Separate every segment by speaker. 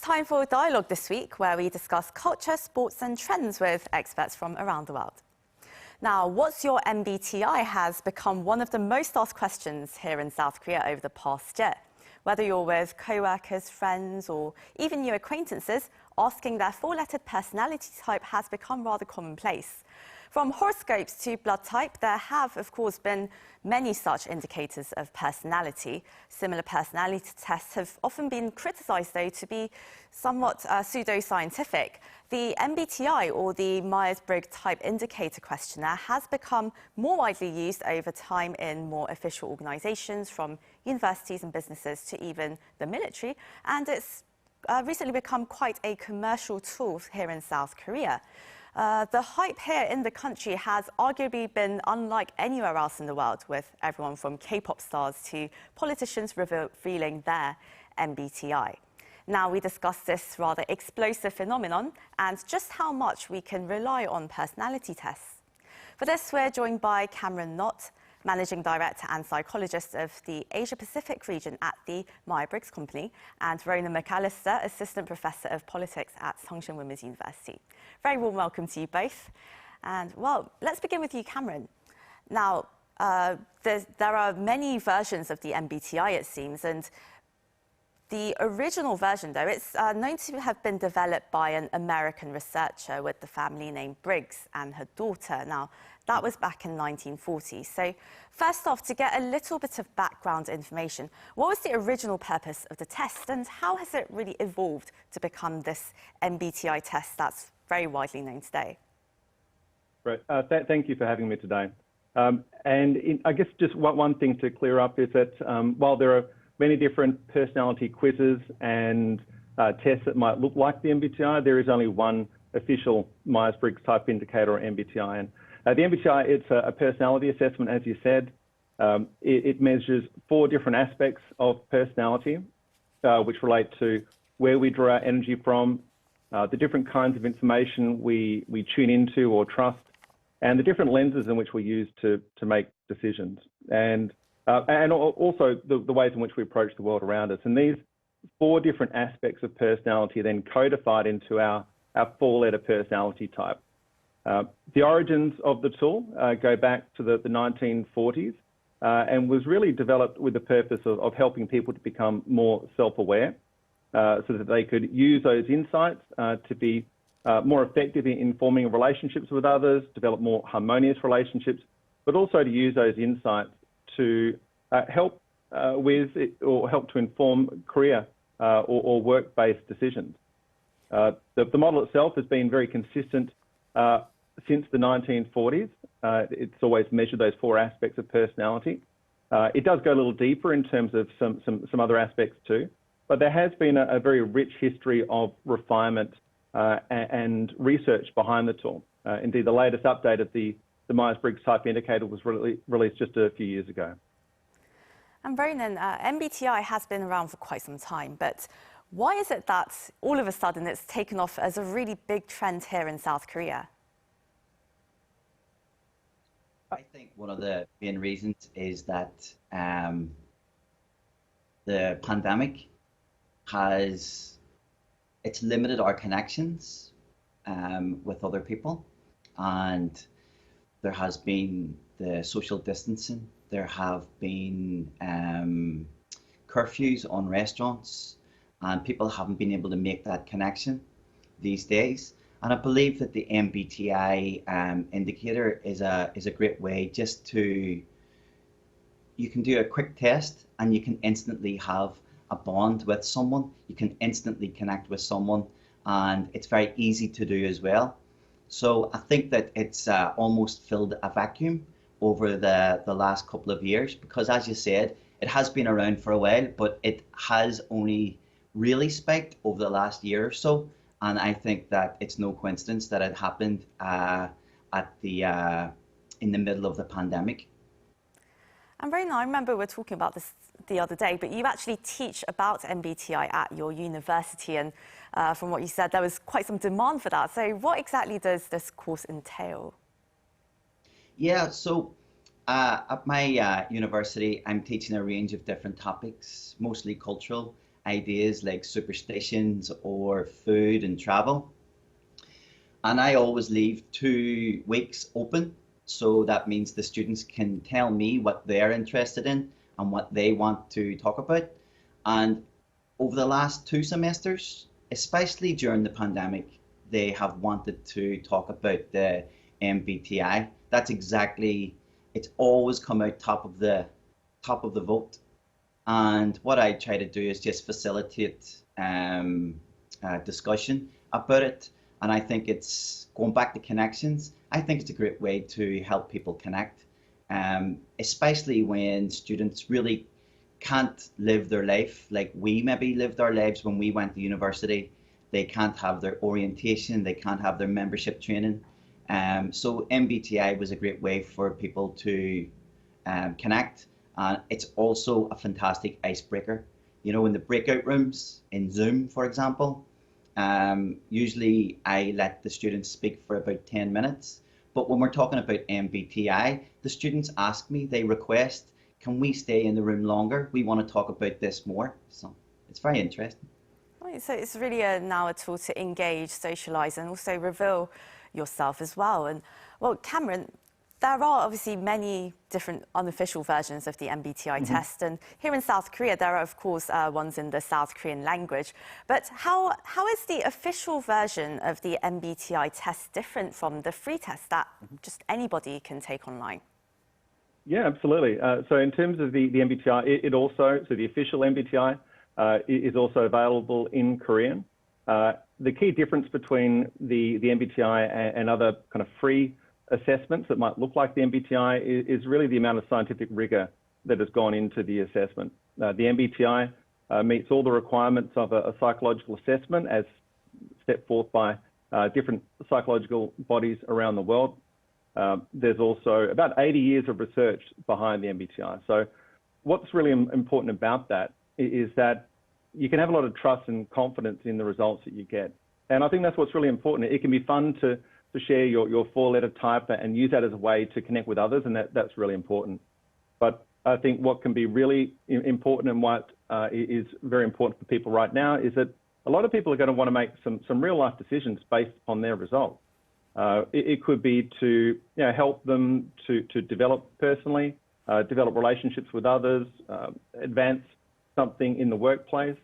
Speaker 1: time for Dialogue this week, where we discuss culture, sports and trends with experts from around the world. Now, what's your MBTI has become one of the most asked questions here in South Korea over the past year. Whether you're with co-workers, friends or even new acquaintances, asking their four-lettered personality type has become rather commonplace. From horoscopes to blood type, there have, of course, been many such indicators of personality. Similar personality tests have often been criticised, though, to be somewhat pseudoscientific. The MBTI, or the Myers-Briggs Type Indicator questionnaire, has become more widely used over time in more official organisations, from universities and businesses to even the military, and it's recently become quite a commercial tool here in South Korea. The hype here in the country has arguably been unlike anywhere else in the world, with everyone from K-pop stars to politicians revealing their MBTI. Now we discuss this rather explosive phenomenon and just how much we can rely on personality tests. For this, we're joined by Cameron Knott, Managing Director and Psychologist of the Asia-Pacific region at the Myers-Briggs Company, and Rona McAllister, Assistant Professor of Politics at Sungshan Women's University. Very warm welcome to you both. And, well, let's begin with you, Cameron. Now, there are many versions of the MBTI, it seems, and the original version, though, it's known to have been developed by an American researcher with the family name Briggs and her daughter. Now, that was back in 1940. So, first off, to get a little bit of background information, what was the original purpose of the test and how has it really evolved to become this MBTI test that's very widely known today?
Speaker 2: Right. Thank you for having me today. I guess just one thing to clear up is that while there are many different personality quizzes and tests that might look like the MBTI, there is only one official Myers-Briggs Type Indicator, or MBTI. And the MBTI, it's a personality assessment, as you said. It measures 4 different aspects of personality, which relate to where we draw our energy from, the different kinds of information we tune into or trust, and the different lenses in which we use to make decisions, and also the ways in which we approach the world around us. And these 4 different aspects of personality are then codified into our 4-letter personality type. The origins of the tool go back to the 1940s and was really developed with the purpose of helping people to become more self-aware so that they could use those insights to be more effective in forming relationships with others, develop more harmonious relationships, but also to use those insights to help with or help to inform career or work-based decisions. The model itself has been very consistent since the 1940s. It's always measured those 4 aspects of personality. It does go a little deeper in terms of some other aspects too, but there has been a very rich history of refinement and research behind the tool. Indeed, the latest update of the Myers-Briggs Type Indicator was released just a few years ago.
Speaker 1: And Ronan, MBTI has been around for quite some time, but why is it that all of a sudden it's taken off as a really big trend here in South Korea?
Speaker 3: I think one of the main reasons is that the pandemic it's limited our connections with other people, and there has been the social distancing, there have been curfews on restaurants, and people haven't been able to make that connection these days. And I believe that the MBTI indicator is a great way just to, you can do a quick test and you can instantly have a bond with someone, you can instantly connect with someone, and it's very easy to do as well. So I think that it's almost filled a vacuum over the last couple of years, because as you said, it has been around for a while, but it has only really spiked over the last year or so. And I think that it's no coincidence that it happened in the middle of the pandemic.
Speaker 1: And Rona, I remember we were talking about this the other day, but you actually teach about MBTI at your university, and from what you said, there was quite some demand for that. So what exactly does this course entail?
Speaker 3: Yeah, so at my university, I'm teaching a range of different topics, mostly cultural, ideas like superstitions or food and travel. And I always leave 2 weeks open. So that means the students can tell me what they're interested in and what they want to talk about. And over the last 2 semesters, especially during the pandemic, they have wanted to talk about the MBTI. That's exactly, it's always come out top of the vote. And what I try to do is just facilitate discussion about it. And I think it's going back to connections. I think it's a great way to help people connect, especially when students really can't live their life like we maybe lived our lives when we went to university. They can't have their orientation, they can't have their membership training. So MBTI was a great way for people to connect. And it's also a fantastic icebreaker. You know, in the breakout rooms in Zoom, for example, usually I let the students speak for about 10 minutes. But when we're talking about MBTI, the students ask me, they request, can we stay in the room longer? We want to talk about this more. So it's very interesting.
Speaker 1: Right, so it's really now a tool to engage, socialise and also reveal yourself as well. And well, Cameron, there are obviously many different unofficial versions of the MBTI test, and here in South Korea there are of course ones in the South Korean language. But how is the official version of the MBTI test different from the free test that just anybody can take online?
Speaker 2: Yeah, absolutely. So in terms of the MBTI, so the official MBTI is also available in Korean. The key difference between the MBTI and other kind of free assessments that might look like the MBTI is really the amount of scientific rigor that has gone into the assessment. The MBTI meets all the requirements of a psychological assessment as set forth by different psychological bodies around the world. There's also about 80 years of research behind the MBTI. So what's really important about that is that you can have a lot of trust and confidence in the results that you get. And I think that's what's really important. It can be fun to share your 4-letter type and use that as a way to connect with others, and that's really important. But I think what can be really important and what is very important for people right now is that a lot of people are going to want to make some real life decisions based on their results. It could be to help them to develop personally, develop relationships with others, advance something in the workplace.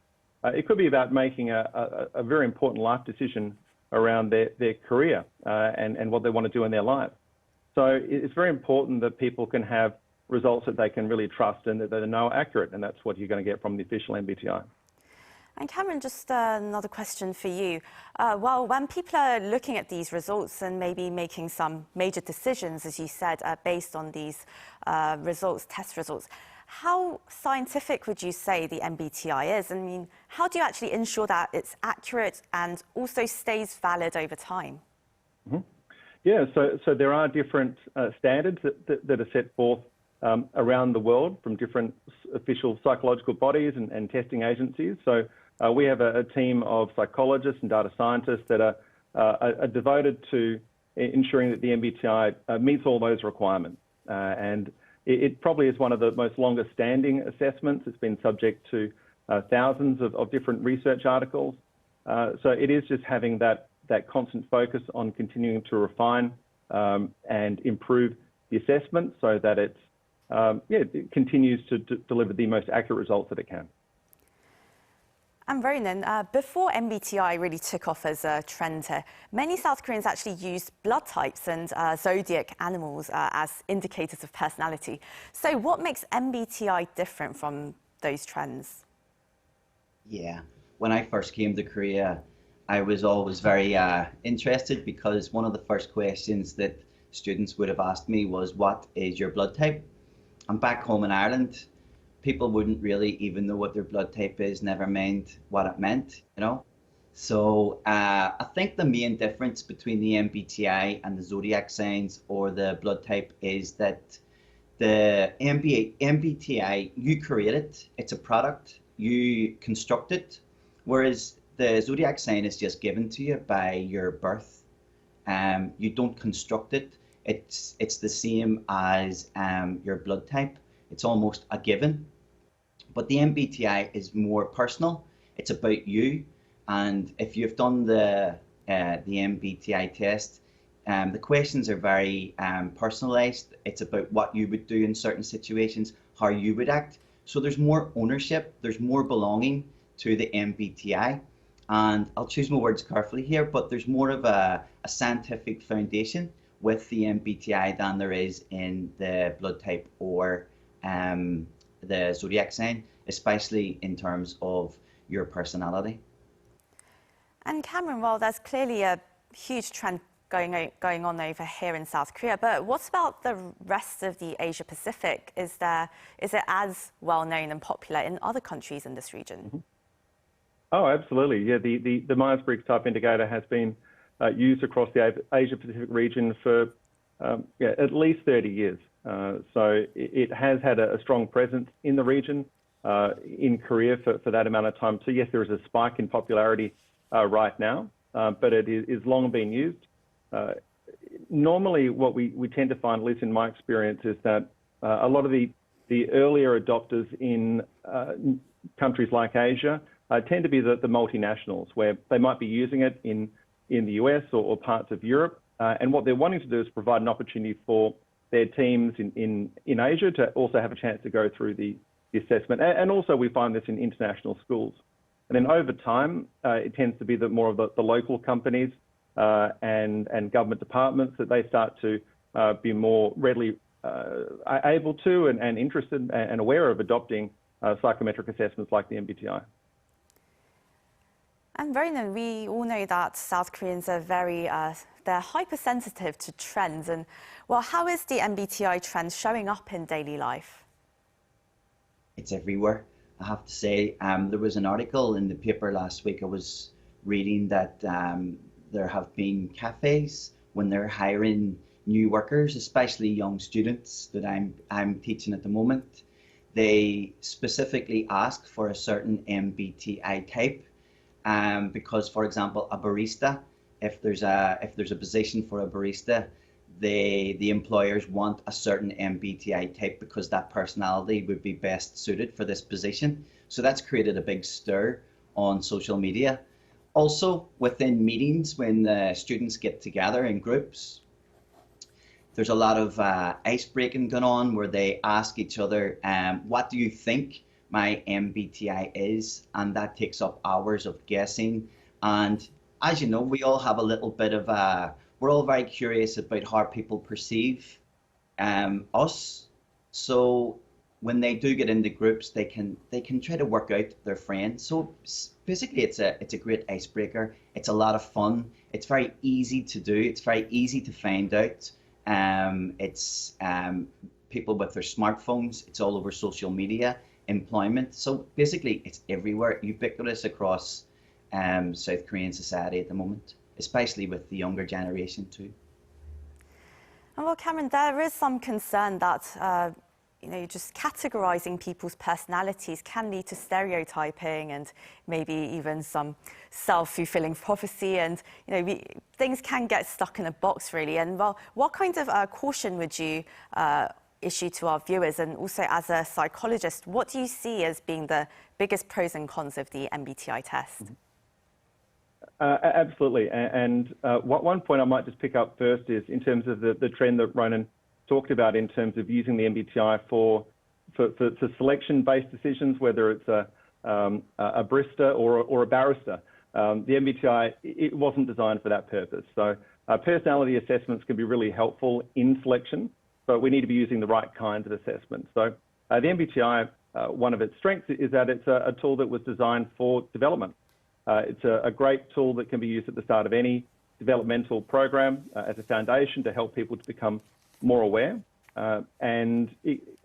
Speaker 2: It could be about making a very important life decision around their career and what they want to do in their life. So it's very important that people can have results that they can really trust and that they know are accurate, and that's what you're going to get from the official MBTI.
Speaker 1: And Cameron, just another question for you. Well, when people are looking at these results and maybe making some major decisions, as you said, based on these test results, how scientific would you say the MBTI is? I mean, how do you actually ensure that it's accurate and also stays valid over time?
Speaker 2: Yeah, so there are different standards that are set forth around the world from different official psychological bodies and testing agencies. So we have a team of psychologists and data scientists that are devoted to ensuring that the MBTI meets all those requirements. And it probably is one of the most longest standing assessments. It's been subject to thousands of different research articles. So it is just having that constant focus on continuing to refine and improve the assessment so that it continues to deliver the most accurate results that it can.
Speaker 1: And Ronan, before MBTI really took off as a trend here, many South Koreans actually used blood types and zodiac animals as indicators of personality. So what makes MBTI different from those trends?
Speaker 3: Yeah, when I first came to Korea, I was always very interested because one of the first questions that students would have asked me was, what is your blood type? And back home in Ireland, people wouldn't really even know what their blood type is, never mind what it meant, you know? So I think the main difference between the MBTI and the zodiac signs or the blood type is that the MBTI, you create it, it's a product, you construct it, whereas the zodiac sign is just given to you by your birth. You don't construct it. It's the same as your blood type. It's almost a given. But the MBTI is more personal. It's about you. And if you've done the MBTI test, the questions are very personalized. It's about what you would do in certain situations, how you would act. So there's more ownership, there's more belonging to the MBTI. And I'll choose my words carefully here, but there's more of a scientific foundation with the MBTI than there is in the blood type or the zodiac sign, especially in terms of your personality.
Speaker 1: And Cameron, well, there's clearly a huge trend going on over here in South Korea, but what about the rest of the Asia Pacific? Is it as well known and popular in other countries in this region?
Speaker 2: Mm-hmm. Oh, absolutely. Yeah, the Myers-Briggs Type Indicator has been used across the Asia Pacific region for at least 30 years. So it has had a strong presence in the region, in Korea for that amount of time. So yes, there is a spike in popularity right now, but it is long been used. Normally, what we tend to find, at least in my experience, is that a lot of the earlier adopters in countries like Asia tend to be the multinationals, where they might be using it in the US or parts of Europe. And what they're wanting to do is provide an opportunity for their teams in Asia to also have a chance to go through the assessment. And also we find this in international schools. And then over time, it tends to be that more of the local companies and government departments that they start to be more readily able to and interested and aware of adopting psychometric assessments like the MBTI.
Speaker 1: And Ronan, we all know that South Koreans are they're hypersensitive to trends. And well, how is the MBTI trend showing up in daily life?
Speaker 3: It's everywhere. I have to say, there was an article in the paper last week I was reading that there have been cafes when they're hiring new workers, especially young students that I'm teaching at the moment. They specifically ask for a certain MBTI type, because, for example, a barista, if there's a position for a barista, the employers want a certain MBTI type because that personality would be best suited for this position. So that's created a big stir on social media. Also, within meetings, when the students get together in groups, there's a lot of ice breaking going on where they ask each other, what do you think my MBTI is? And that takes up hours of guessing. And as you know, we all have a little bit of we're all very curious about how people perceive us. So when they do get into groups, they can try to work out their friends. So basically, it's a great icebreaker. It's a lot of fun. It's very easy to do. It's very easy to find out. It's people with their smartphones. It's all over social media, employment. So basically, it's everywhere, ubiquitous across South Korean society at the moment, especially with the younger generation too.
Speaker 1: And well, Cameron, there is some concern that just categorizing people's personalities can lead to stereotyping and maybe even some self-fulfilling prophecy, and things can get stuck in a box really. And well, what kind of caution would you issue to our viewers? And also, as a psychologist, what do you see as being the biggest pros and cons of the MBTI test?
Speaker 2: Mm-hmm. Absolutely. And one point I might just pick up first is in terms of the trend that Ronan talked about in terms of using the MBTI for selection-based decisions, whether it's a barista or a barrister. The MBTI, it wasn't designed for that purpose. So personality assessments can be really helpful in selection, but we need to be using the right kinds of assessments. So the MBTI, one of its strengths is that it's a tool that was designed for development. It's a great tool that can be used at the start of any developmental program as a foundation to help people to become more aware. And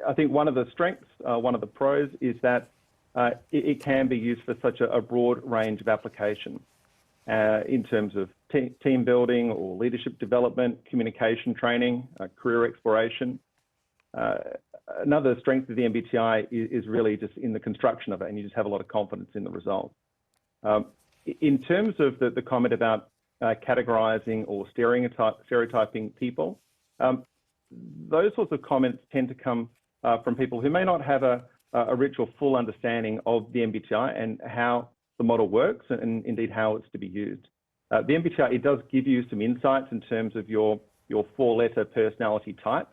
Speaker 2: I think one of the strengths, one of the pros is that it can be used for such a broad range of application in terms of team building or leadership development, communication training, career exploration. Another strength of the MBTI is really just in the construction of it, and you just have a lot of confidence in the results. In terms of the comment about categorizing or stereotyping people, those sorts of comments tend to come from people who may not have a rich or full understanding of the MBTI and how the model works and indeed how it's to be used. The MBTI, it does give you some insights in terms of your 4-letter personality type,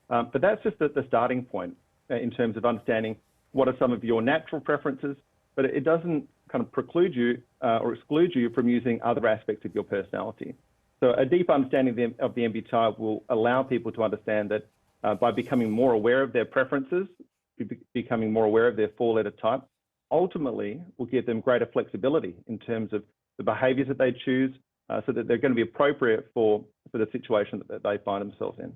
Speaker 2: but that's just the starting point in terms of understanding what are some of your natural preferences, but it doesn't kind of preclude you or exclude you from using other aspects of your personality. So a deep understanding of the MBTI will allow people to understand that by becoming more aware of their preferences, becoming more aware of their 4-letter type, ultimately will give them greater flexibility in terms of the behaviours that they choose, so that they're going to be appropriate for the situation that they find themselves in.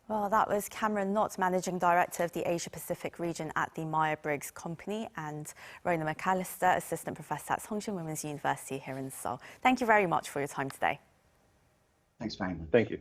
Speaker 1: Well, that was Cameron Knott, Managing Director of the Asia Pacific region at the Myers-Briggs Company, and Rona McAllister, Assistant Professor at Songjiang Women's University here in Seoul. Thank you very much for your time today.
Speaker 3: Thanks very much.
Speaker 2: Thank you.